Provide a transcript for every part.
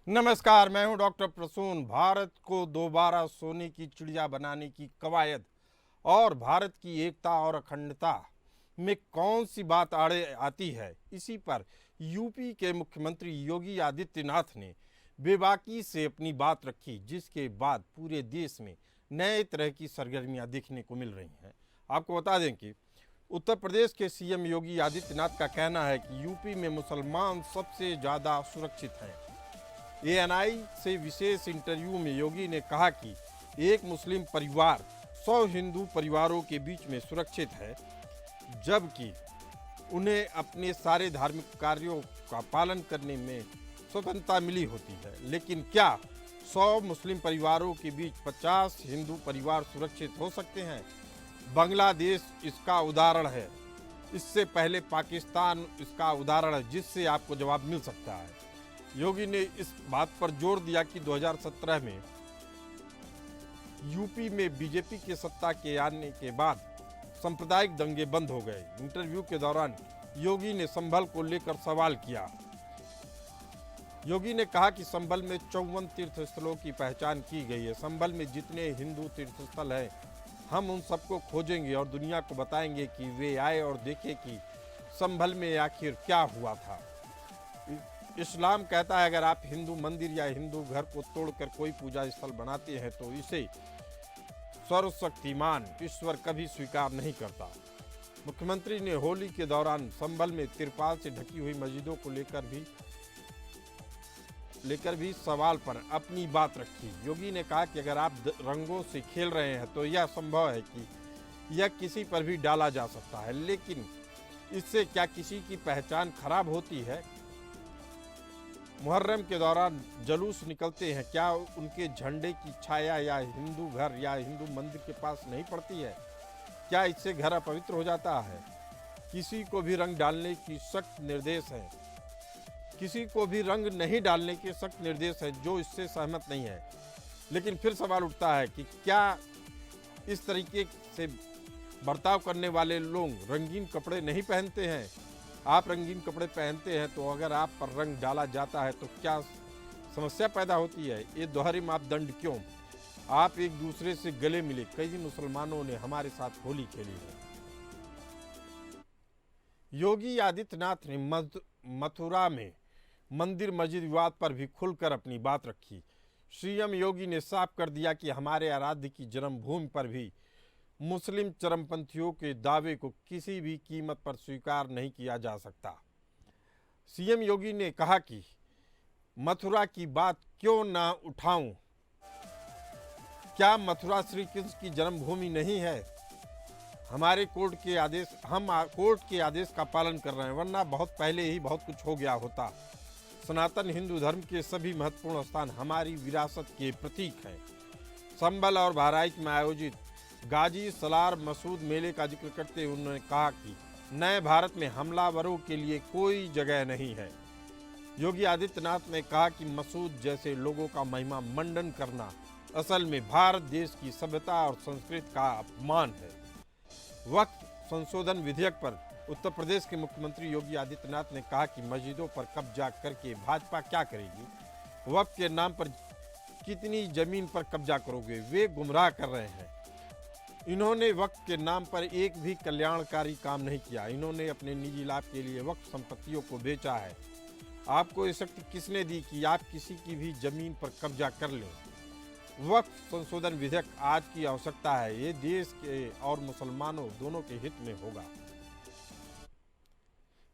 नमस्कार, मैं हूं डॉक्टर प्रसून। भारत को दोबारा सोने की चिड़िया बनाने की कवायद और भारत की एकता और अखंडता में कौन सी बात आड़े आती है, इसी पर यूपी के मुख्यमंत्री योगी आदित्यनाथ ने बेबाकी से अपनी बात रखी, जिसके बाद पूरे देश में नए तरह की सरगर्मियां देखने को मिल रही हैं। आपको बता दें कि उत्तर प्रदेश के सीएम योगी आदित्यनाथ का कहना है कि यूपी में मुसलमान सबसे ज़्यादा सुरक्षित हैं। एएनआई से विशेष इंटरव्यू में योगी ने कहा कि एक मुस्लिम परिवार 100 हिंदू परिवारों के बीच में सुरक्षित है, जबकि उन्हें अपने सारे धार्मिक कार्यों का पालन करने में स्वतंत्रता मिली होती है। लेकिन क्या 100 मुस्लिम परिवारों के बीच 50 हिंदू परिवार सुरक्षित हो सकते हैं? बांग्लादेश इसका उदाहरण है, इससे पहले पाकिस्तान इसका उदाहरण है, जिससे आपको जवाब मिल सकता है। योगी ने इस बात पर जोर दिया कि 2017 में यूपी में बीजेपी के सत्ता के आने के बाद सांप्रदायिक दंगे बंद हो गए। इंटरव्यू के दौरान योगी ने संभल को लेकर सवाल किया। योगी ने कहा कि संभल में 54 तीर्थ स्थलों की पहचान की गई है। संभल में जितने हिंदू तीर्थ स्थल हैं, हम उन सबको खोजेंगे और दुनिया को बताएंगे कि वे आए और देखें कि संभल में आखिर क्या हुआ था। इस्लाम कहता है अगर आप हिंदू मंदिर या हिंदू घर को तोड़कर कोई पूजा स्थल बनाते हैं तो इसे सर्वशक्तिमान ईश्वर कभी स्वीकार नहीं करता। मुख्यमंत्री ने होली के दौरान संभल में तिरपाल से ढकी हुई मस्जिदों को लेकर भी सवाल पर अपनी बात रखी। योगी ने कहा कि अगर आप रंगों से खेल रहे हैं तो यह संभव है कि यह किसी पर भी डाला जा सकता है, लेकिन इससे क्या किसी की पहचान खराब होती है? मुहर्रम के दौरान जुलूस निकलते हैं, क्या उनके झंडे की छाया या हिंदू घर या हिंदू मंदिर के पास नहीं पड़ती है? क्या इससे घर अपवित्र हो जाता है? किसी को भी रंग डालने की सख्त निर्देश है, किसी को भी रंग नहीं डालने के सख्त निर्देश है जो इससे सहमत नहीं है। लेकिन फिर सवाल उठता है कि क्या इस तरीके से बर्ताव करने वाले लोग रंगीन कपड़े नहीं पहनते हैं? आप रंगीन कपड़े पहनते हैं तो अगर आप पर रंग डाला जाता है तो क्या समस्या पैदा होती है? ये दोहरे मापदंड क्यों? आप एक दूसरे से गले मिले। कई मुसलमानों ने हमारे साथ होली खेली है। योगी आदित्यनाथ ने मथुरा में मंदिर मस्जिद विवाद पर भी खुलकर अपनी बात रखी। सीएम योगी ने साफ कर दिया कि हमारे आराध्य की जन्मभूमि पर भी मुस्लिम चरमपंथियों के दावे को किसी भी कीमत पर स्वीकार नहीं किया जा सकता। सीएम योगी ने कहा कि मथुरा की बात क्यों ना उठाऊं? क्या मथुरा श्री कृष्ण की जन्मभूमि नहीं है? हम कोर्ट के आदेश का पालन कर रहे हैं, वरना बहुत पहले ही बहुत कुछ हो गया होता। सनातन हिंदू धर्म के सभी महत्वपूर्ण स्थान हमारी विरासत के प्रतीक हैं। संभल और बहराइच में आयोजित गाजी सलार मसूद मेले का जिक्र करते हुए उन्होंने कहा कि नए भारत में हमलावरों के लिए कोई जगह नहीं है। योगी आदित्यनाथ ने कहा कि मसूद जैसे लोगों का महिमा मंडन करना असल में भारत देश की सभ्यता और संस्कृति का अपमान है। वक्फ संशोधन विधेयक पर उत्तर प्रदेश के मुख्यमंत्री योगी आदित्यनाथ ने कहा कि मस्जिदों पर कब्जा करके भाजपा क्या करेगी? वक्फ के नाम पर कितनी जमीन पर कब्जा करोगे? वे गुमराह कर रहे हैं। इन्होंने वक्फ के नाम पर एक भी कल्याणकारी काम नहीं किया। इन्होंने अपने निजी लाभ के लिए वक्फ संपत्तियों को बेचा है। आपको ये शक्ति किसने दी कि आप किसी की भी जमीन पर कब्जा कर लें? वक्फ संशोधन विधेयक आज की आवश्यकता है। ये देश के और मुसलमानों दोनों के हित में होगा।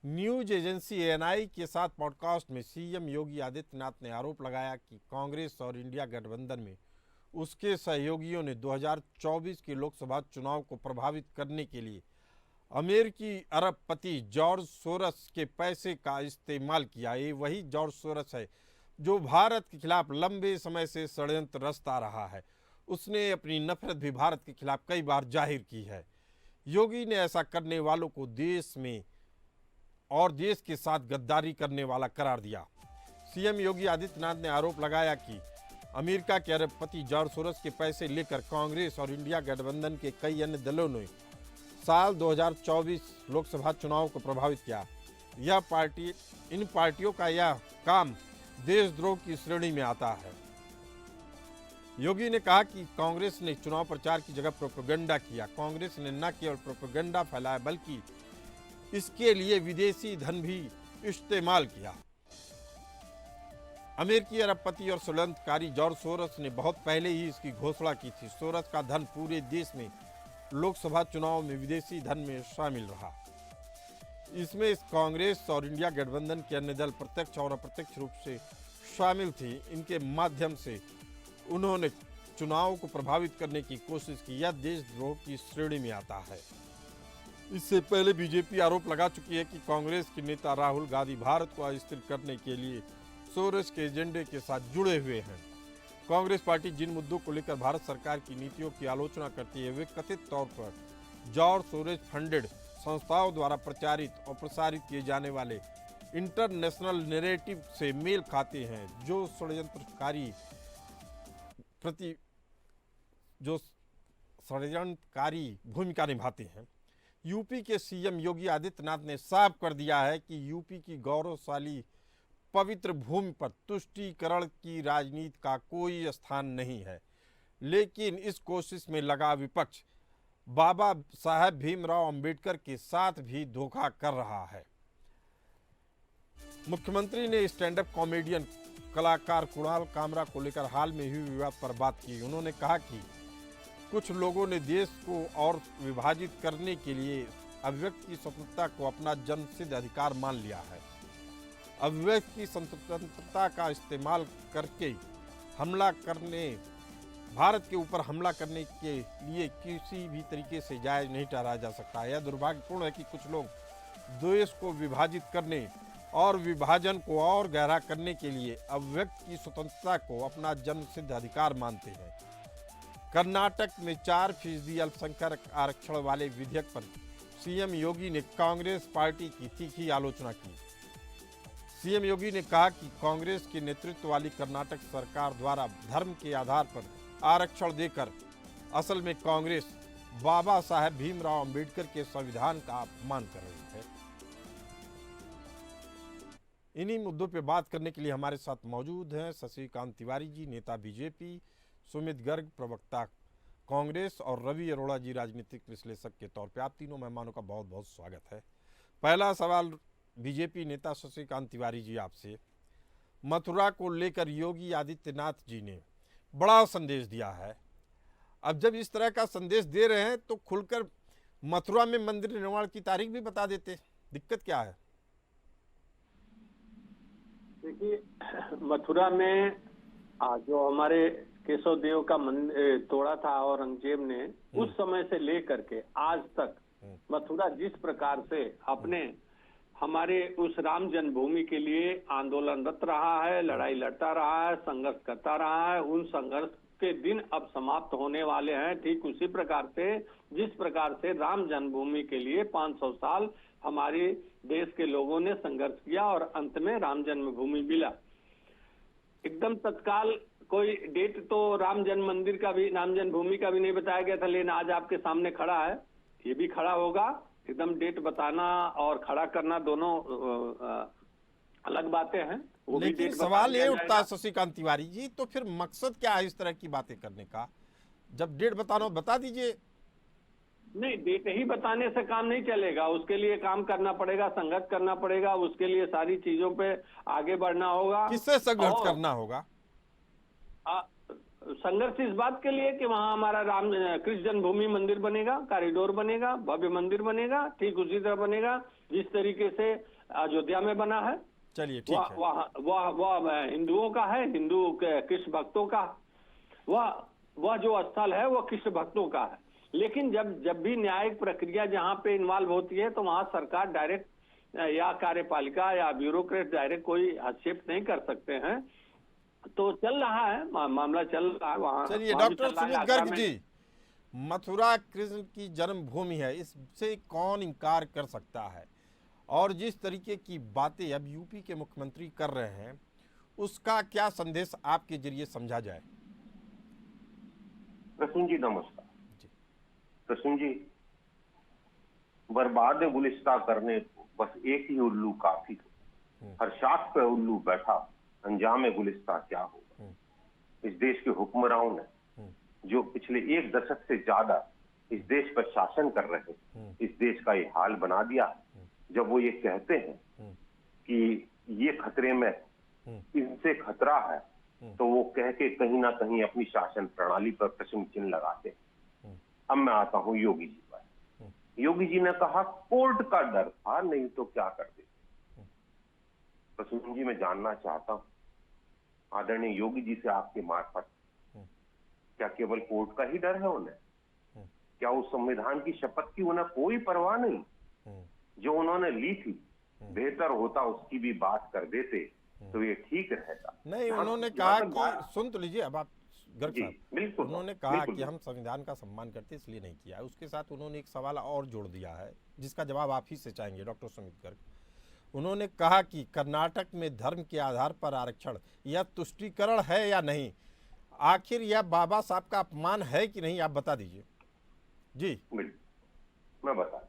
न्यूज एजेंसी एएनआई के साथ पॉडकास्ट में सीएम योगी आदित्यनाथ ने आरोप लगाया कि कांग्रेस और इंडिया गठबंधन में उसके सहयोगियों ने 2024 के लोकसभा चुनाव को प्रभावित करने के लिए अमेरिकी अरबपति जॉर्ज सोरस के पैसे का इस्तेमाल किया। ये वही जॉर्ज सोरस है जो भारत के खिलाफ लंबे समय से षड्यंत्र रचता रहा है। उसने अपनी नफरत भी भारत के खिलाफ कई बार जाहिर की है। योगी ने ऐसा करने वालों को देश में और देश के साथ गद्दारी करने वाला करार दिया। सीएम योगी आदित्यनाथ ने आरोप लगाया कि अमेरिका के अरबपति जॉर्ज सोरस के पैसे लेकर कांग्रेस और इंडिया गठबंधन के कई अन्य दलों ने साल 2024 लोकसभा चुनाव को प्रभावित किया। इन पार्टियों का यह काम देशद्रोह की श्रेणी में आता है। योगी ने कहा कि कांग्रेस ने चुनाव प्रचार की जगह प्रोपेगेंडा किया। कांग्रेस ने न केवल प्रोपेगेंडा फैलाया बल्कि इसके लिए विदेशी धन भी इस्तेमाल किया। अमेरिकी अरबपति और षड्यंत्रकारी जॉर्ज सोरस ने बहुत पहले ही इसकी घोषणा की थी। सोरस का धन पूरे देश में लोकसभा चुनाव में विदेशी धन में शामिल रहा। इसमें कांग्रेस और इंडिया गठबंधन के अन्य दल प्रत्यक्ष और अप्रत्यक्ष रूप से शामिल थी। इनके माध्यम से उन्होंने चुनाव को प्रभावित करने की कोशिश की। यह देशद्रोह की श्रेणी में आता है। इससे पहले बीजेपी आरोप लगा चुकी है कि कांग्रेस के नेता राहुल गांधी भारत को अस्थिर करने के लिए सोरेस के एजेंडे के साथ जुड़े हुए हैं। कांग्रेस पार्टी जिन मुद्दों को लेकर भारत सरकार की नीतियों की आलोचना करती है वे कथित तौर पर जॉर्ज सोरेस फंडेड संस्थाओं द्वारा प्रचारित और प्रसारित किए जाने वाले इंटरनेशनल नैरेटिव से मेल खाते हैं, जो षड्यंत्रकारी भूमिका निभाते हैं। यूपी के सीएम योगी आदित्यनाथ ने साफ कर दिया है कि यूपी की गौरवशाली पवित्र भूमि पर तुष्टीकरण की राजनीति का कोई स्थान नहीं है, लेकिन इस कोशिश में लगा विपक्ष बाबा साहेब भीमराव अंबेडकर के साथ भी धोखा कर रहा है। मुख्यमंत्री ने स्टैंड अप कॉमेडियन कलाकार कुणाल कामरा को लेकर हाल में हुए विवाद पर बात की। उन्होंने कहा कि कुछ लोगों ने देश को और विभाजित करने के लिए अभिव्यक्ति की स्वतंत्रता को अपना जन्मसिद्ध अधिकार मान लिया है। अभिव्यक्ति की स्वतंत्रता का इस्तेमाल करके भारत के ऊपर हमला करने के लिए किसी भी तरीके से जायज नहीं ठहराया जा सकता। यह दुर्भाग्यपूर्ण है कि कुछ लोग देश को विभाजित करने और विभाजन को और गहरा करने के लिए अभिव्यक्ति की स्वतंत्रता को अपना जन्मसिद्ध अधिकार मानते हैं। कर्नाटक में 4% अल्पसंख्यक आरक्षण वाले विधेयक पर सीएम योगी ने कांग्रेस पार्टी की तीखी आलोचना की। सीएम योगी ने कहा कि कांग्रेस के नेतृत्व वाली कर्नाटक सरकार द्वारा धर्म के आधार पर आरक्षण देकर असल में कांग्रेस बाबा साहेब भीमराव अंबेडकर के संविधान का अपमान कर रही है। इन्हीं मुद्दों पर बात करने के लिए हमारे साथ मौजूद हैं शशिकांत तिवारी जी, नेता बीजेपी, सुमित गर्ग, प्रवक्ता कांग्रेस, और रवि अरोड़ा जी, राजनीतिक विश्लेषक के तौर पे। आप तीनों मेहमानों का बहुत बहुत स्वागत है। पहला सवाल बीजेपी नेता शशिकांत तिवारी जी आपसे। मथुरा को लेकर योगी आदित्यनाथ जी ने बड़ा संदेश दिया है। अब जब इस तरह का संदेश दे रहे हैं तो खुलकर मथुरा में मंदिर निर्माण की तारीख भी बता देते, दिक्कत क्या है? देखिए, मथुरा में जो हमारे केशव देव का मंदिर तोड़ा था औरंगजेब ने, उस समय से लेकर के आज तक मथुरा जिस प्रकार से अपने हमारे उस राम जन्मभूमि के लिए आंदोलनरत रहा है, लड़ाई लड़ता रहा है, संघर्ष करता रहा है, उन संघर्ष के दिन अब समाप्त होने वाले हैं। ठीक उसी प्रकार से जिस प्रकार से राम जन्मभूमि के लिए 500 साल हमारे देश के लोगों ने संघर्ष किया और अंत में राम जन्मभूमि मिला। एकदम तत्काल कोई डेट तो राम जन्म मंदिर का भी, राम जन्मभूमि का भी नहीं बताया गया था, लेकिन आज आपके सामने खड़ा है, ये भी खड़ा होगा। एकदम डेट बताना और खड़ा करना दोनों अलग बातें हैं। लेकिन सवाल ये उठता है शशिकांत तिवारी जी, तो फिर मकसद क्या है इस तरह की बातें करने का? जब डेट बताना बता दीजिए। नहीं, डेट ही बताने से काम नहीं चलेगा, उसके लिए काम करना पड़ेगा, संघर्ष करना पड़ेगा, उसके लिए सारी चीजों पे आगे बढ़ना होगा। किससे संघर्ष करना होगा? संघर्ष इस बात के लिए कि वहां हमारा राम कृष्ण जन्मभूमि मंदिर बनेगा, कॉरिडोर बनेगा, भव्य मंदिर बनेगा, ठीक उसी तरह बनेगा जिस तरीके से अयोध्या में बना है। चलिए ठीक है। वह हिंदुओं का है, हिंदू कृष्ण भक्तों का, वह जो स्थल है वो कृष्ण भक्तों का है। लेकिन जब भी न्यायिक प्रक्रिया जहाँ पे इन्वॉल्व होती है तो वहां सरकार डायरेक्ट या कार्यपालिका या ब्यूरोक्रेट डायरेक्ट कोई हस्तक्षेप नहीं कर सकते हैं। तो चल रहा है, मामला चल रहा है वहाँ। चलिए डॉक्टर सुमित गर्ग जी, मथुरा कृष्ण की जन्मभूमि है, इससे कौन इनकार कर सकता है? और जिस तरीके की बातें अब यूपी के मुख्यमंत्री कर रहे हैं उसका क्या संदेश आपके जरिए समझा जाए? प्रसून जी नमस्कार। प्रसून जी, बर्बाद गुलिस्ता करने को बस एक ही उल्लू काफी था। हर शाख पे उल्लू बैठा, अंजाम गुलिस्तां क्या होगा। इस देश के हुक्मरानों ने जो पिछले एक दशक से ज्यादा इस देश पर शासन कर रहे हैं, इस देश का ये हाल बना दिया। जब वो ये कहते हैं कि ये खतरे में, इनसे खतरा है, तो वो कह के कहीं ना कहीं अपनी शासन प्रणाली पर प्रश्न चिन्ह लगाते। अब मैं आता हूं योगी जी पर। योगी जी ने कहा कोर्ट का डर था, नहीं तो क्या कर देते। प्रसून जी, मैं जानना चाहता हूं आदरणीय योगी जी से आपके मार्फत, क्या केवल कोर्ट का ही डर है उन्हें? क्या उस संविधान की शपथ की उन्हें कोई परवाह नहीं जो उन्होंने ली थी? बेहतर होता उसकी भी बात कर देते तो ये ठीक रहता। नहीं, उन्होंने कहा कि सुन तो लीजिए, अब आप गर्ग साहब, बिल्कुल उन्होंने कहा कि हम संविधान का सम्मान करते इसलिए नहीं किया। उसके साथ उन्होंने एक सवाल और जोड़ दिया है जिसका जवाब आप ही से चाहेंगे, डॉक्टर सुमित गर्ग। उन्होंने कहा कि कर्नाटक में धर्म के आधार पर आरक्षण यह तुष्टीकरण है या नहीं, आखिर यह बाबा साहब का अपमान है कि नहीं, आप बता दीजिए। जी मैं बता दूं,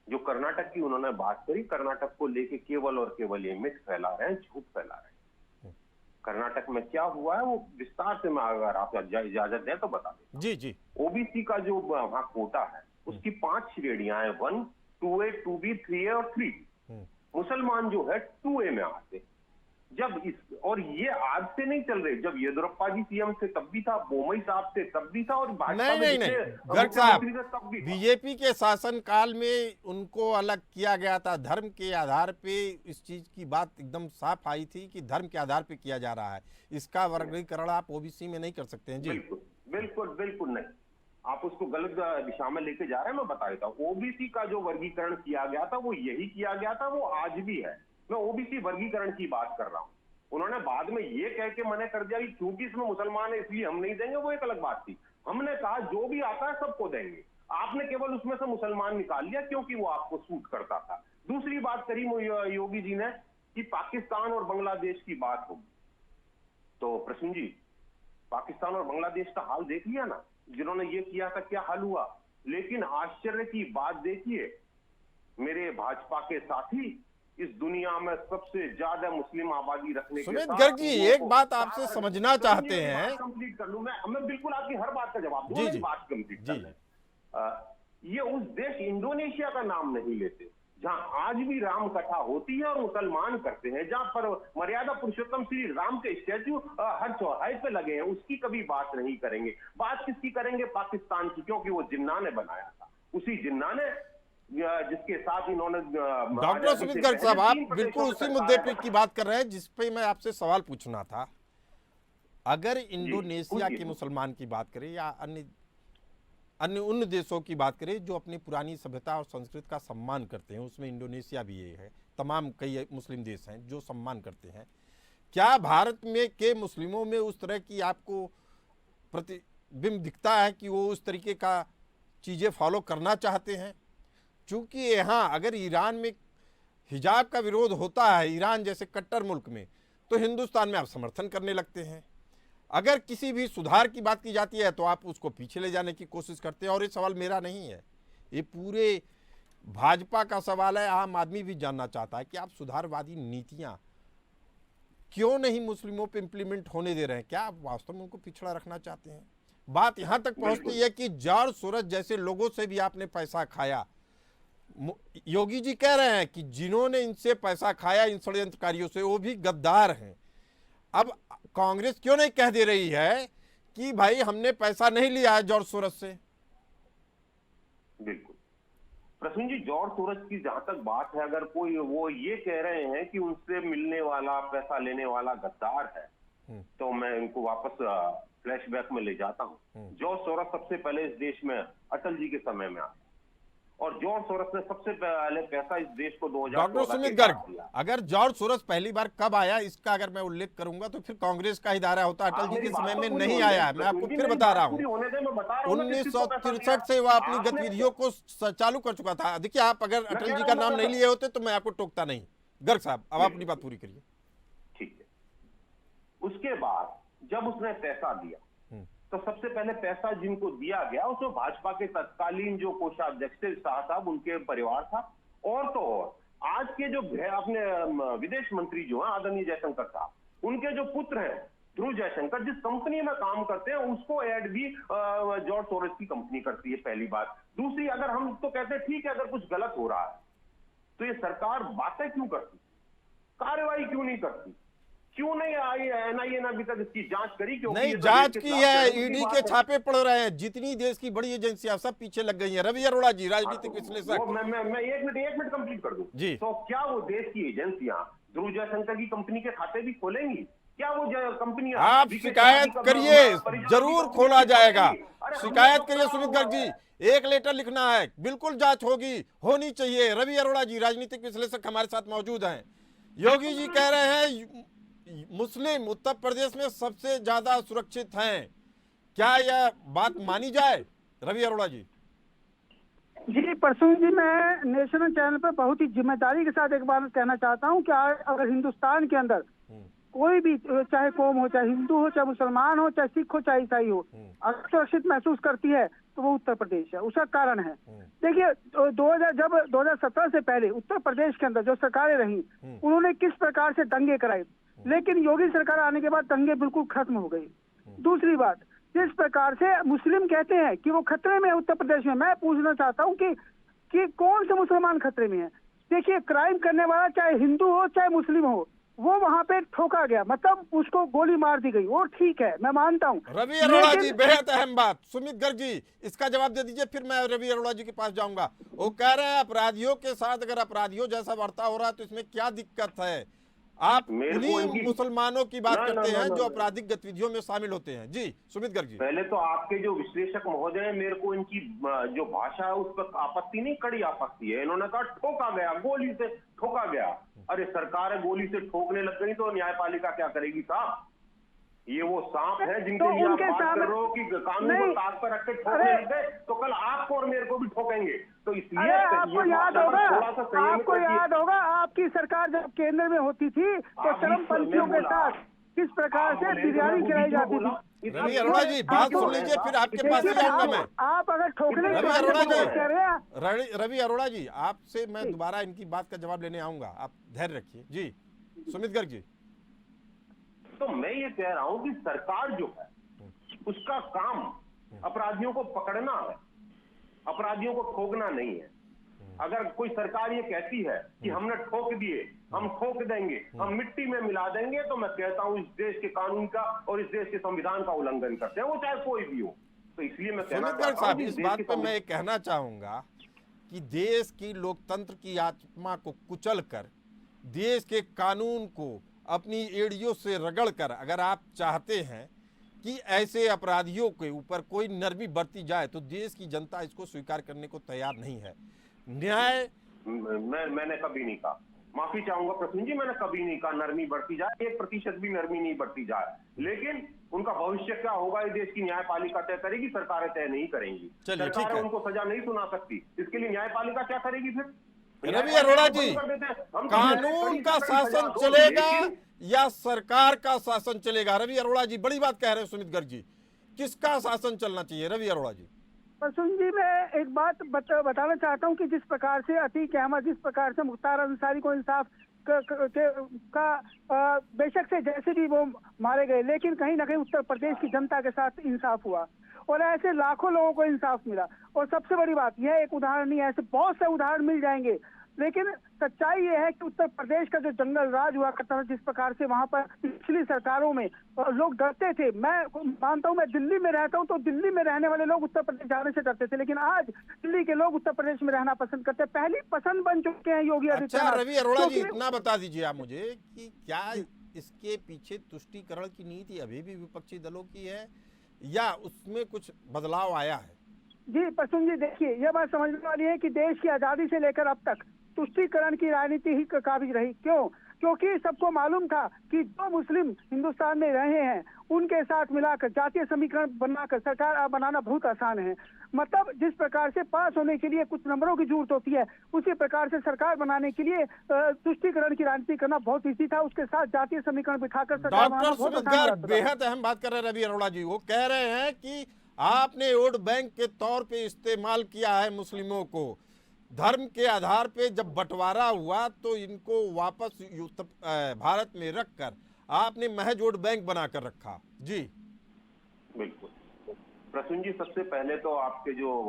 जो कर्नाटक की उन्होंने बात करी, कर्नाटक को लेके केवल और केवल ये मिथ फैला रहे हैं, झूठ फैला रहे हैं। कर्नाटक में क्या हुआ है वो विस्तार से मैं, अगर आप इजाजत दें तो बता दें। जी जी। ओबीसी का जो वहां कोटा है उसकी 5 श्रेणियां हैं, 1, 2A, 2B, 3A और 3। मुसलमान जो है 2A में आते। जब इस, और ये आज से नहीं चल रहे, जब येदियुरप्पा जी सीएम थे तब भी था, बोमई साहब थे तब भी था, और भाजपा नहीं, गर्ग साहब, बीजेपी के शासन काल में उनको अलग किया गया था। धर्म के आधार पे इस चीज की बात एकदम साफ आई थी कि धर्म के आधार पे किया जा रहा है। इसका वर्गीकरण आप ओबीसी में नहीं कर सकते हैं। जी बिल्कुल बिल्कुल बिल्कुल नहीं, आप उसको गलत दिशा में लेके जा रहे हैं। मैं बता देता हूँ, ओबीसी का जो वर्गीकरण किया गया था वो यही किया गया था, वो आज भी है। मैं ओबीसी वर्गीकरण की बात कर रहा हूं। उन्होंने बाद में ये कह के मना कर दिया कि क्योंकि इसमें मुसलमान है इसलिए हम नहीं देंगे, वो एक अलग बात थी। हमने कहा जो भी आता है सबको देंगे। आपने केवल उसमें से मुसलमान निकाल लिया क्योंकि वो आपको सूट करता था। दूसरी बात करी योगी जी ने कि पाकिस्तान और बांग्लादेश की बात होगी, तो प्रसून जी, पाकिस्तान और बांग्लादेश का हाल देख लिया ना, जिन्होंने ये किया था क्या हाल हुआ। लेकिन आश्चर्य की बात देखिए, मेरे भाजपा के साथी इस दुनिया में सबसे ज्यादा मुस्लिम आबादी रखने के सुमित साथ, गर्ग जी, एक बात आपसे समझना चाहते हैं। कंप्लीट कर लूं मैं बिल्कुल आपकी हर बात का जवाब दूंगा। जी बात कंप्लीट कर लें। ये उस देश इंडोनेशिया का नाम नहीं लेते जहां आज भी राम कथा होती है और मुसलमान करते हैं, जहां पर मर्यादा पुरुषोत्तम श्री राम के स्टैच्यू हर चौराहे पे लगे हैं, उसकी कभी बात नहीं करेंगे। बात किसकी करेंगे? पाकिस्तान की, क्योंकि वो जिन्ना ने बनाया था। उसी जिन्ना ने जिसके साथ इन्होंने डॉक्टर सुमित गर्ग साहब, आप बिल्कुल उसी मुद्दे पे की बात कर रहे हैं जिस पे मैं आपसे सवाल पूछना था। अगर इंडोनेशिया के मुसलमान की बात करें या अन्य उन देशों की बात करें जो अपनी पुरानी सभ्यता और संस्कृति का सम्मान करते हैं, उसमें इंडोनेशिया भी ये है, तमाम कई मुस्लिम देश हैं जो सम्मान करते हैं, क्या भारत में के मुस्लिमों में उस तरह की आपको प्रतिबिंब दिखता है कि वो उस तरीके का चीज़ें फॉलो करना चाहते हैं? चूंकि यहाँ अगर ईरान में हिजाब का विरोध होता है, ईरान जैसे कट्टर मुल्क में, तो हिंदुस्तान में आप समर्थन करने लगते हैं। अगर किसी भी सुधार की बात की जाती है तो आप उसको पीछे ले जाने की कोशिश करते हैं। और ये सवाल मेरा नहीं है, ये पूरे भाजपा का सवाल है। आम आदमी भी जानना चाहता है कि आप सुधारवादी नीतियां क्यों नहीं मुस्लिमों पे इंप्लीमेंट होने दे रहे हैं? क्या आप वास्तव में उनको पिछड़ा रखना चाहते हैं? बात यहां तक पहुंचती है कि जॉर्ज सोरस जैसे लोगों से भी आपने पैसा खाया। योगी जी कह रहे हैं कि जिन्होंने इनसे पैसा खाया, इन षड्यंत्रकारियों से, वो भी गद्दार हैं। अब कांग्रेस क्यों नहीं कह दे रही है कि भाई हमने पैसा नहीं लिया है जॉर्ज सोरस से? बिल्कुल प्रसून जी, जॉर्ज सोरस की जहां तक बात है, अगर कोई वो ये कह रहे हैं कि उनसे मिलने वाला, पैसा लेने वाला गद्दार है, तो मैं इनको वापस फ्लैशबैक में ले जाता हूं। जॉर्ज सोरस सबसे पहले इस देश में अटल जी के समय में आया, और जॉर्ज सोरस ने सबसे पहले पैसा इस देश को 2014 डॉक्टर सुमित गर्ग, अगर जॉर्ज सोरस पहली बार कब आया इसका अगर मैं उल्लेख करूंगा तो फिर कांग्रेस का ही दायरा होता। अटल जी के समय में नहीं आया है। मैं आपको फिर बता रहा हूँ, 1963 से वह अपनी गतिविधियों को चालू कर चुका था। देखिए, आप अगर अटल जी का नाम नहीं लिए होते तो मैं आपको टोकता नहीं। गर्ग साहब, अब अपनी बात पूरी करिए। ठीक है। उसके बाद जब उसने पैसा दिया तो सबसे पहले पैसा जिनको दिया गया उसमें भाजपा के तत्कालीन जो कोषाध्यक्ष थे शाह साहब, उनके परिवार था। और तो और आज के जो अपने विदेश मंत्री जो हैं आदरणीय जयशंकर साहब, उनके जो पुत्र हैं ध्रुव जयशंकर, जिस कंपनी में काम करते हैं उसको ऐड भी जॉर्ज सोरोस की कंपनी करती है, पहली बात। दूसरी, अगर हम तो कहते हैं ठीक है, अगर कुछ गलत हो रहा है तो ये सरकार बातें क्यों करती, कार्रवाई क्यों नहीं करती? क्यों नहीं आई एनआईए ने अभी तक इसकी जांच करी? क्योंकि नहीं, ये तो जांच देश के की खिलाफ है, शर्म की ईडी बात के है। छापे पड़ रहे हैं, जितनी देश की बड़ी एजेंसियां सब पीछे लग गई हैं। रवि अरोड़ा जी, राजनीतिक विश्लेषक। वो मैं एक मिनट कंप्लीट कर दूं जी। तो क्या वो देश की एजेंसियां ध्रुव जयशंकर की कंपनी के खाते भी खोलेंगी? क्या वो कंपनी आप शिकायत करिए, जरूर खोला जाएगा। शिकायत करिए सुमित गर्ग जी, एक लेटर लिखना है, बिल्कुल जांच होगी, होनी चाहिए। रवि अरोड़ा जी, राजनीतिक विश्लेषक, हमारे साथ मौजूद हैं। योगी जी कह रहे हैं मुस्लिम उत्तर प्रदेश में सबसे ज्यादा सुरक्षित हैं, क्या यह बात मानी जाए? रवि अरोड़ा जी। जी परसों जी, मैं नेशनल चैनल पर बहुत ही जिम्मेदारी के साथ एक बार कहना चाहता हूं कि अगर हिंदुस्तान के अंदर कोई भी, चाहे कौम हो, चाहे हिंदू हो, चाहे मुसलमान हो, चाहे सिख हो, चाहे ईसाई हो, अगर सुरक्षित महसूस करती है तो वो उत्तर प्रदेश है। उसका कारण है, देखिए 2017 से पहले उत्तर प्रदेश के अंदर जो सरकारें रही, उन्होंने किस प्रकार से दंगे कराए, लेकिन योगी सरकार आने के बाद दंगे बिल्कुल खत्म हो गई। दूसरी बात, जिस प्रकार से मुस्लिम कहते हैं कि वो खतरे में है उत्तर प्रदेश में, मैं पूछना चाहता हूँ कि कौन से मुसलमान खतरे में है? देखिए, क्राइम करने वाला चाहे हिंदू हो चाहे मुस्लिम हो, वो वहां पे ठोका गया, मतलब उसको गोली मार दी गई, वो ठीक है, मैं मानता हूँ। रवि अरोड़ा जी, बेहद अहम बात। सुमित गर्ग जी, इसका जवाब दे दीजिए, फिर मैं रवि अरोड़ा जी के पास जाऊंगा। वो कह रहे हैं अपराधियों के साथ अगर अपराधियों जैसा बर्ताव हो रहा है तो इसमें क्या दिक्कत है? आप उन्हीं मुसलमानों की बात करते हैं जो आपराधिक गतिविधियों में शामिल होते हैं। जी सुमित गर्ग जी। पहले तो आपके जो विश्लेषक महोदय हैं, मेरे को इनकी जो भाषा है उस पर आपत्ति नहीं, कड़ी आपत्ति है। इन्होंने कहा ठोका गया, गोली से ठोका गया। अरे सरकार गोली से ठोकने लग गई तो न्यायपालिका क्या करेगी साहब? ये वो सांप है जिनके लिए आप बात कर रहे हो कि कानून को ताक पर रख के ठोकने लग गए, तो कल आपको और मेरे को भी ठोकेंगे। तो इसलिए आपको याद होगा आपकी सरकार जब केंद्र में होती थी तो चरमपंथियों के साथ किस प्रकार से बिरयानी खिलाई जाती थी। रवि अरोड़ा जी, बात सुन लीजिए, फिर आपके पास ही आऊंगा मैं। आप अगर ठोकने रवि अरोड़ा जी, रवि अरोड़ा जी, आपसे मैं दोबारा इनकी बात का जवाब लेने आऊंगा, आप धैर्य रखिए। जी सुमित गर्ग जी। तो मैं ये कह रहा हूं कि सरकार जो है उसका काम अपराधियों को पकड़ना है, अपराधियों को ठोकना नहीं है। अगर कोई सरकार ये कहती है कि हमने ठोक दिए, हम ठोक देंगे, हम मिट्टी में मिला देंगे, तो मैं कहता हूं इस देश के कानून का और इस देश के संविधान का उल्लंघन करते हैं, वो चाहे कोई भी हो। तो इसलिए मैं कहना चाहता हूं इस बात पे मैं कहना चाहूंगा कि देश की लोकतंत्र की आत्मा को कुचलकर, देश के कानून को अपनी एड़ियों से रगड़कर अगर आप चाहते हैं कि ऐसे अपराधियों के ऊपर कोई नरमी बरती जाए तो देश की जनता इसको स्वीकार करने को तैयार नहीं है। न्याय मैंने कभी नहीं कहा, माफी चाहूंगा प्रसून जी, मैंने कभी नहीं कहा नरमी बरती जाए, 1% भी नरमी नहीं बरती जाए। लेकिन उनका भविष्य क्या होगा ये देश की न्यायपालिका तय करेगी, सरकारें तय नहीं करेंगी। सरकारें उनको सजा नहीं सुना सकती, इसके लिए न्यायपालिका क्या करेगी फिर? रवि अरोड़ा जी, कानून का शासन चलेगा या सरकार का शासन चलेगा? रवि अरोड़ा जी, बड़ी बात कह रहे हैं सुमित गर्ग जी, किसका शासन चलना चाहिए? रवि अरोड़ा जी। परसुन जी, मैं एक बात बताना चाहता हूं कि जिस प्रकार से अतीक अहमद, जिस प्रकार से मुख्तार अंसारी को इंसाफ का बेशक से जैसे भी वो मारे गए, लेकिन कहीं ना कहीं उत्तर प्रदेश की जनता के साथ इंसाफ हुआ और ऐसे लाखों लोगों को इंसाफ मिला। और सबसे बड़ी बात यह एक उदाहरण नहीं है, ऐसे बहुत से उदाहरण मिल जाएंगे, लेकिन सच्चाई ये है कि उत्तर प्रदेश का जो जंगल राज हुआ करता था, जिस प्रकार से वहां पर पिछली सरकारों में लोग डरते थे, मैं मानता हूं, मैं दिल्ली में रहता हूं तो दिल्ली में रहने वाले लोग उत्तर प्रदेश जाने से डरते थे, लेकिन आज दिल्ली के लोग उत्तर प्रदेश में रहना पसंद करते हैं, पहली पसंद बन चुके हैं योगी आदित्यनाथ। अच्छा रवि अरोड़ा जी, इतना बता दीजिए आप मुझे कि क्या इसके पीछे तुष्टीकरण की नीति अभी भी विपक्षी दलों की है या उसमें कुछ बदलाव आया है? जी परसुन जी, देखिए यह बात समझने वाली है कि देश की आजादी से लेकर अब तक तुष्टीकरण की राजनीति ही काबिज रही। क्यों? क्योंकि सबको मालूम था कि जो मुस्लिम हिंदुस्तान में रहे हैं उनके साथ मिलाकर जातीय समीकरण बनाकर सरकार बनाना बहुत आसान है। मतलब जिस प्रकार से पास होने के लिए कुछ नंबरों की जरूरत होती है, उसी प्रकार से सरकार बनाने के लिए तुष्टीकरण की राजनीति करना बहुत ईजी था, उसके साथ जातीय समीकरण बिठाकर सरकार बनाना बहुत आसान था। बेहद अहम बात कर रहे हैं रवि अरोड़ा जी, वो कह रहे हैं कि आपने वोट बैंक के तौर पे इस्तेमाल किया है मुस्लिमों को, धर्म के आधार पे जब बंटवारा हुआ तो इनको वापस भारत में रखकर आपने महज वोट बैंक बनाकर रखा। जी बिल्कुल प्रसून जी, सबसे पहले तो आपके जो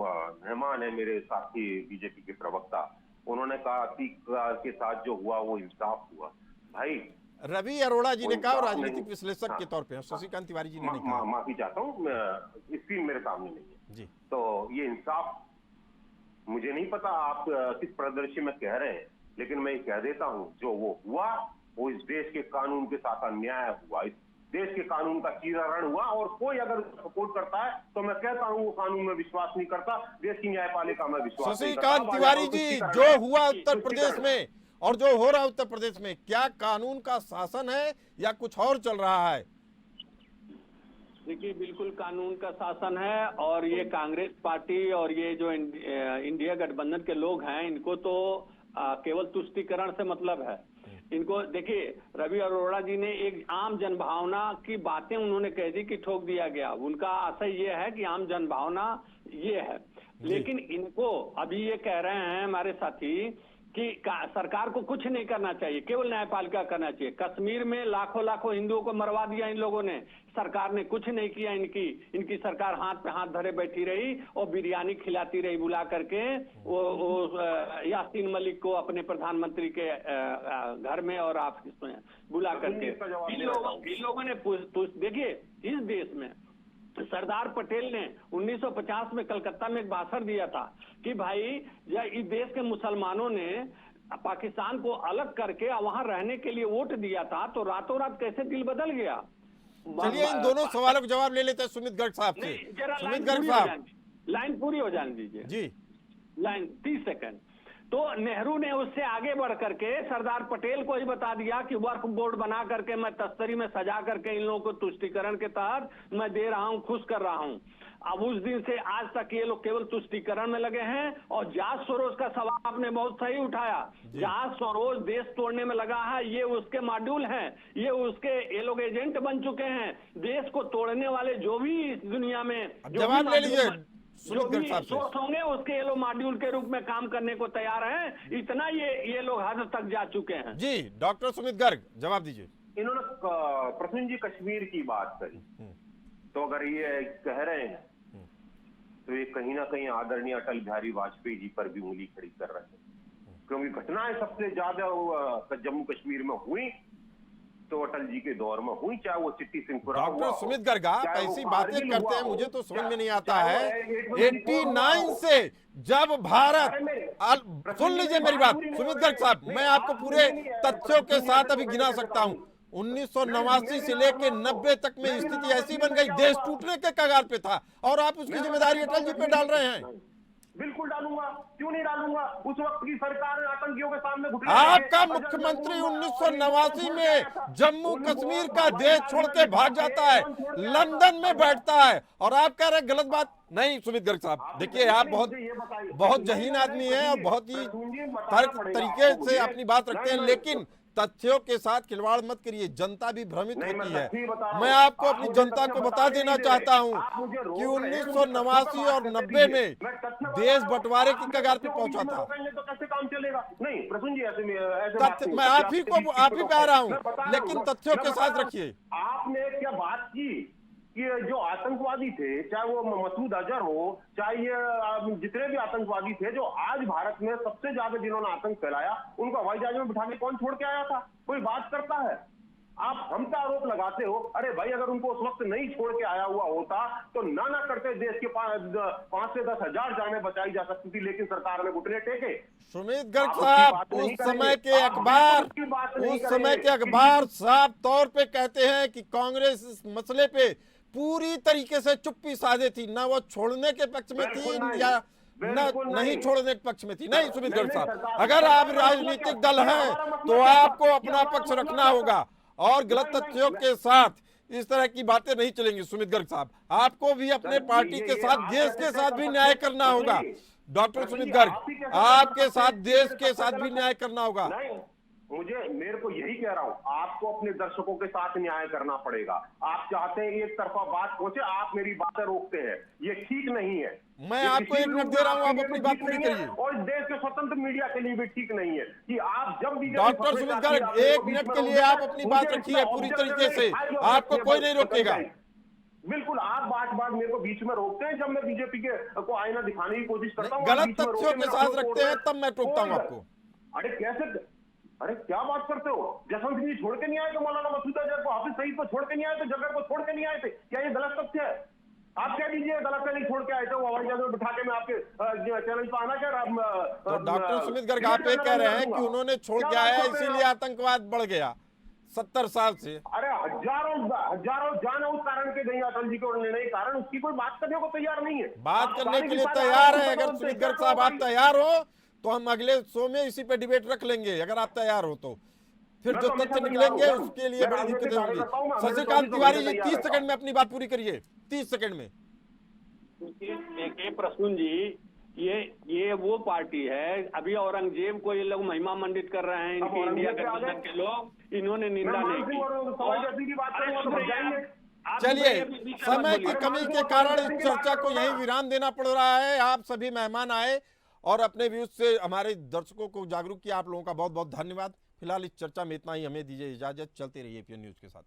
मेहमान है मेरे साथी बीजेपी के प्रवक्ता, उन्होंने कहा अतीक के साथ जो हुआ वो इंसाफ हुआ। भाई रवि अरोड़ा जी ने कहा और राजनीतिक नहीं। विश्लेषक हाँ, के तौर पे शशिकांत तिवारी जी ने नहीं कहा। माफी चाहता हूँ, स्क्रीन मेरे सामने नहीं है। जी तो ये इंसाफ मुझे नहीं पता आप किस परिदृश्य में कह रहे हैं, लेकिन मैं ये कह देता हूं जो वो हुआ वो इस देश के कानून के साथ अन्याय हुआ, इस देश के कानून का चीराहरण हुआ। और कोई अगर सपोर्ट करता है तो मैं कहता हूं वो कानून में विश्वास नहीं करता, देश की न्यायपालिका में विश्वास नहीं करता। शशिकांत तिवारी जी, जो हुआ उत्तर प्रदेश में और जो हो रहा है उत्तर प्रदेश में, क्या कानून का शासन है या कुछ और चल रहा है? देखिए, बिल्कुल कानून का शासन है और ये कांग्रेस पार्टी और ये जो इंडिया गठबंधन के लोग हैं, इनको तो केवल तुष्टीकरण से मतलब है। इनको देखिए, रवि अरोड़ा जी ने एक आम जनभावना की बातें उन्होंने कह दी कि ठोक दिया गया। उनका आशय ये है कि आम जनभावना ये है, लेकिन इनको अभी ये कह रहे हैं हमारे साथी कि सरकार को कुछ नहीं करना चाहिए, केवल न्यायपालिका करना चाहिए। कश्मीर में लाखों लाखों हिंदुओं को मरवा दिया इन लोगों ने, सरकार ने कुछ नहीं किया। इनकी सरकार हाथ पे हाथ धरे बैठी रही और बिरयानी खिलाती रही बुला करके वो यासीन मलिक को अपने प्रधानमंत्री के घर में और ऑफिस में बुला करके। इन लोगों ने देखिए, इस देश में सरदार पटेल ने 1950 में कलकत्ता में एक भाषण दिया था कि भाई इस देश के मुसलमानों ने पाकिस्तान को अलग करके वहां रहने के लिए वोट दिया था, तो रातों रात कैसे दिल बदल गया। चलिए इन दोनों सवालों का जवाब ले लेते हैं सुमित गर्ग साहब से। सुमित गर्ग साहब, लाइन पूरी हो जाने दीजिए जी, लाइन 30 सेकंड। तो नेहरू ने उससे आगे बढ़ करके सरदार पटेल को ही बता दिया कि वर्क बोर्ड बना करके मैं तस्तरी में सजा करके इन लोगों को तुष्टीकरण के तहत मैं दे रहा हूं, खुश कर रहा हूं। अब उस दिन से आज तक ये लोग केवल तुष्टीकरण में लगे हैं। और जॉर्ज सोरोस का सवाल आपने बहुत सही उठाया। जॉर्ज सोरोस देश तोड़ने में लगा है, ये उसके मॉड्यूल हैं, ये लोग एजेंट बन चुके हैं। देश को तोड़ने वाले जो भी इस दुनिया में जवाब ले लीजिए जो भी सोर्स होंगे उसके ये लोग मॉड्यूल के रूप में काम करने को तैयार हैं। इतना ये लोग हद तक जा चुके हैं। जी डॉक्टर सुमित गर्ग जवाब दीजिए। इन्होंने प्रसून जी कश्मीर की बात करी, तो अगर ये कह रहे हैं तो ये कहीं ना कहीं आदरणीय अटल बिहारी वाजपेयी जी पर भी उंगली खड़ी कर रहे हैं, क्योंकि घटनाएं सबसे ज्यादा जम्मू कश्मीर में हुई तो अटल जी के दौर में हुई, चाहे वो चिट्ठी सिंह। डॉक्टर सुमित गर्ग, आप ऐसी बातें करते हैं, मुझे तो समझ में नहीं आता है। 89 से जब भारत, सुन लीजिए मेरी बात सुमित गर्ग साहब, मैं आपको पूरे तथ्यों के साथ अभी गिना सकता हूं। 1989 से लेके 90 तक में स्थिति ऐसी बन गई, देश टूटने के कगार पे था, और आप उसकी जिम्मेदारी अटल जी पे डाल रहे हैं। बिल्कुल डालूंगा, क्यों नहीं डालूंगा। उस वक्त की सरकार ने आतंकियों के सामने घुटने आपका मुख्यमंत्री 1989 में जम्मू कश्मीर का देश छोड़ के भाग जाता है, लंदन में बैठता है, और आप कह रहे हैं गलत बात। नहीं सुमित गर्ग साहब, देखिए आप बहुत जहीन आदमी हैं और बहुत ही तर्क तरीके से अपनी बात रखते हैं, लेकिन तथ्यों के साथ खिलवाड़ मत करिए, जनता भी भ्रमित होती है। मैं आपको अपनी जनता को बता देना चाहता हूं कि 1989 और 90 में देश बंटवारे की कगार पे पहुंचा था। तो कैसे काम चलेगा? नहीं प्रसून जी, ऐसे मैं आप ही पे आ रहा हूं, लेकिन तथ्यों के साथ रखिए। आपने क्या बात की कि जो आतंकवादी थे, चाहे वो मसूद अजहर हो, चाहे ये जितने भी आतंकवादी थे जो आज भारत में सबसे ज्यादा जिन्होंने आतंक फैलाया, उनको हवाई जहाज में बिठा के कौन छोड़ के आया था? कोई बात करता है? आप हम पे आरोप लगाते हो। अरे भाई, अगर उनको उस वक्त नहीं छोड़ के आया हुआ होता तो ना करते देश के 5 से 10 हजार जाने बचाई जा सकती थी, लेकिन सरकार ने घुटने टेके। सुमित गर्ग साहब, उस समय के अखबार साफ तौर पे कहते हैं कि कांग्रेस इस मसले पे पूरी तरीके से चुप्पी साधे थी, ना वो छोड़ने के पक्ष में थी या नहीं छोड़ने के पक्ष में थी। नहीं सुमित गर्ग साहब, अगर आप राजनीतिक दल हैं तो आपको अपना पक्ष रखना होगा और गलत तथ्यों के साथ इस तरह की बातें नहीं चलेंगी। सुमित गर्ग साहब, आपको भी अपने पार्टी के साथ, देश के साथ भी न्याय करना होगा। डॉक्टर सुमित गर्ग, आपके साथ देश के साथ भी न्याय करना होगा। मेरे को यही कह रहा हूं, आपको अपने दर्शकों के साथ न्याय करना पड़ेगा। आप चाहते हैं एक तरफा बात पहुंचे, आप मेरी बातें रोकते हैं, ये ठीक नहीं है। मैं आपको 1 मिनट दे रहा हूं, आप अपनी बात पूरी करिए। और इस देश के स्वतंत्र मीडिया के लिए भी ठीक नहीं है कि आप जब भी डॉक्टर सुमित गर्ग 1 मिनट के लिए आप अपनी बात रखिए पूरी तरीके से, आपको कोई नहीं रोकेगा। बिल्कुल, आप बात मेरे को बीच में रोकते हैं जब मैं बीजेपी के को आईना दिखाने की कोशिश करता हूँ, गलत तथ्यों के साथ रखते हैं तब मैं टोकता हूँ आपको। अरे कैसे, अरे क्या बात करते हो? जसवंत सिंह जी छोड़ के नहीं आए थे मौलाना मसूद अजहर को, हाफिज सईद को छोड़ के नहीं आए थे, जगह को छोड़ के नहीं आए थे, क्या ये गलत तथ्य है? आप कह दीजिए गलत से नहीं छोड़ के आए थे, वो हवाई जहाज में बिठा के मैं आपके चैनल पर आना क्या? तो डॉक्टर सुमित गर्ग आप ये कह रहे हैं कि उन्होंने छोड़ के आया इसीलिए आतंकवाद बढ़ गया 70 साल से। अरे हजारों जान उस कारण के गई अटल जी को निर्णय कारण, उसकी कोई बात करने को तैयार नहीं है। बात करने के लिए तैयार है, अगर सुमित गर्ग साहब आप तैयार हो तो हम अगले शो में इसी पे डिबेट रख लेंगे, अगर आप तैयार हो तो। फिर जो तथ्य निकलेंगे उसके लिए बड़ी दिक्कतें होंगी। शशिकांत तिवारी जी 30 सेकंड में अपनी बात पूरी करिए, 30 सेकंड में। देखिए प्रसून जी, ये वो पार्टी है, अभी औरंगजेब को ये लोग महिमा मंडित कर रहे हैं, इनके इंडिया गठबंधन के लोग, इन्होंने निंदा नहीं की। चलिए, समय की कमी के कारण इस चर्चा को यहीं विराम देना पड़ रहा है। आप सभी मेहमान आए और अपने व्यूज से हमारे दर्शकों को जागरूक किया, आप लोगों का बहुत बहुत धन्यवाद। फिलहाल इस चर्चा में इतना ही, हमें दीजिए इजाजत, चलते रहिए एपीएन न्यूज के साथ।